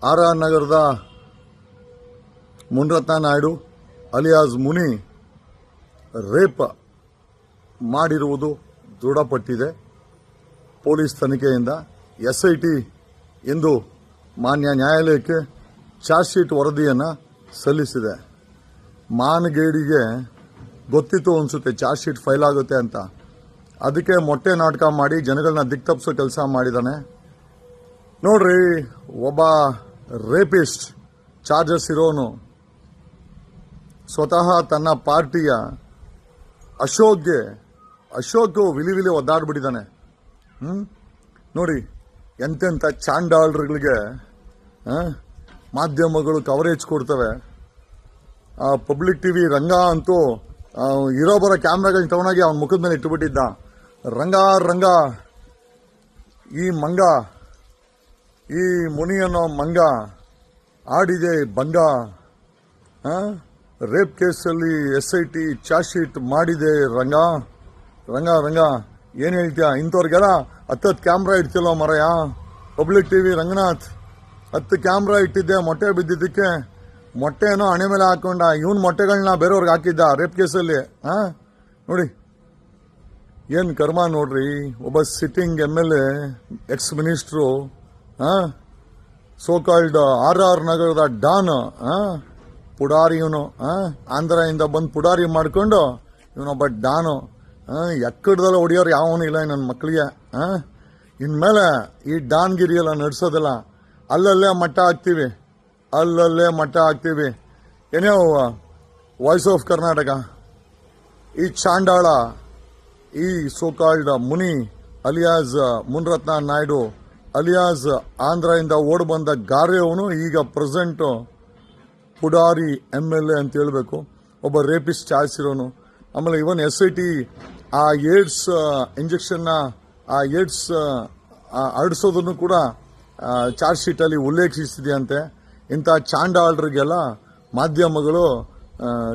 R ನಗರದ Munirathna Naidu alias ಮುನಿ rape ಮಾಡಿರುವುದು ದೃಢಪಟ್ಟಿದೆ. ಪೊಲೀಸ್ ತನಿಖೆಯಿಂದ SIT ಎಂದು ಮಾನ್ಯ ನ್ಯಾಯಾಲಯಕ್ಕೆ ಚಾರ್ಜ್ ಶೀಟ್ ವರದಿಯನ್ನು ಸಲ್ಲಿಸಿದೆ. ಮಾನಗೇಡಿಗೆ ಗೊತ್ತಿತ್ತು ಅನಿಸುತ್ತೆ ಚಾರ್ಜ್ ಶೀಟ್ ಫೈಲ್ ಆಗುತ್ತೆ ಅಂತ. ಅದಕ್ಕೆ ಮೊಟ್ಟೆ ನಾಟಕ ಮಾಡಿ ಜನಗಳನ್ನ ದಿಕ್ತಪ್ಪಿಸೋ ಕೆಲಸ ಮಾಡಿದ್ದಾನೆ. ನೋಡ್ರಿ, ಒಬ್ಬ ರೇಪಿಸ್ಟ್ ಚಾರ್ಜಸ್ ಇರೋನು ಸ್ವತಃ ತನ್ನ ಪಾರ್ಟಿಯ ಅಶೋಕ್ ವಿಲಿ ಒದ್ದಾಡ್ಬಿಟ್ಟಿದ್ದಾನೆ. ನೋಡಿ, ಎಂತೆಂಥ ಚಾಂಡಾಲರುಗಳಿಗೆ ಮಾಧ್ಯಮಗಳು ಕವರೇಜ್ ಕೊಡ್ತವೆ. ಪಬ್ಲಿಕ್ ಟಿವಿ ರಂಗ ಅಂತೂ ಇರೋ ಬರೋ ಕ್ಯಾಮ್ರಾಗಳನ್ನ ತಗೊಂಡೋಗಿ ಅವನ ಮುಖದ ಮೇಲೆ ಇಟ್ಟುಬಿಟ್ಟಿದ್ದ. ರಂಗ ಈ ಮಂಗ, ಈ ಮುನಿ ಅನ್ನೋ ಮಂಗ ಆಡಿದೆ ಭಂಗ. ರೇಪ್ ಕೇಸಲ್ಲಿ SIT ಚಾರ್ಜ್ ಶೀಟ್ ಮಾಡಿದೆ. ರಂಗ ಏನು ಹೇಳ್ತೀಯ? ಇಂಥವ್ರಿಗೆಲ್ಲ 10 ಕ್ಯಾಮ್ರಾ ಇಡ್ತಿಲ್ಲೋ ಮರಯ. ಪಬ್ಲಿಕ್ ಟಿವಿ ರಂಗನಾಥ್ 10 ಕ್ಯಾಮ್ರಾ ಇಟ್ಟಿದ್ದೆ. ಮೊಟ್ಟೆ ಬಿದ್ದಿದ್ದಕ್ಕೆ ಮೊಟ್ಟೆನೋ ಹಣೆ ಮೇಲೆ ಹಾಕೊಂಡ. ಇವನ್ ಮೊಟ್ಟೆಗಳನ್ನ ಬೇರೆಯವ್ರಿಗೆ ಹಾಕಿದ್ದ ರೇಪ್ ಕೇಸಲ್ಲಿ. ನೋಡಿ ಏನ್ ಕರ್ಮ ನೋಡ್ರಿ. ಒಬ್ಬ sitting MLA, ex minister, so called R ನಗರದ ಡಾನ್, ಪುಡಾರಿ ಇವನು. ಆಂಧ್ರದಿಂದ ಬಂದು ಪುಡಾರಿ ಮಾಡ್ಕೊಂಡು ಇವನೊಬ್ಬ ಡಾನು. ಎಕ್ಕಡದಲ್ಲ ಹೊಡಿಯೋರು ಯಾವನು ಇಲ್ಲ ನನ್ನ ಮಕ್ಕಳಿಗೆ. ಇನ್ಮೇಲೆ ಈ ಡಾನ್ಗಿರಿಯೆಲ್ಲ ನಡೆಸೋದಿಲ್ಲ. ಅಲ್ಲಲ್ಲೇ ಮಟ್ಟ ಹಾಕ್ತೀವಿ. ಏನೇ ವಾಯ್ಸ್ ಆಫ್ ಕರ್ನಾಟಕ ಈ ಚಾಂಡಾಳ, ಈ ಸೋಕಾಲ್ಡ್ ಮುನಿ ಅಲಿಯಾಸ್ ಮುನರತ್ನ ನಾಯ್ಡು ಅಲಿಯಾಸ್ ಆಂಧ್ರದಿಂದ ಓಡ್ ಬಂದ ಗಾರೆಯವನು ಈಗ ಪ್ರೆಸೆಂಟ್ ಪುಡಾರಿ MLA ಅಂತ ಹೇಳ್ಬೇಕು. ಒಬ್ಬ ರೇಪಿಸ್ಟ್ ಚಾರ್ಜ್ ಇರೋನು. ಆಮೇಲೆ ಇವನ್ SIT ಆ ಏಡ್ಸ್ ಇಂಜೆಕ್ಷನ್ನ, ಆ ಏಡ್ಸ್ ಹರಡಿಸೋದನ್ನು ಕೂಡ ಚಾರ್ಜ್ ಶೀಟಲ್ಲಿ ಉಲ್ಲೇಖಿಸಿದೆಯಂತೆ. ಇಂಥ ಚಾಂಡಾಲರಿಗೆಲ್ಲ ಮಾಧ್ಯಮಗಳು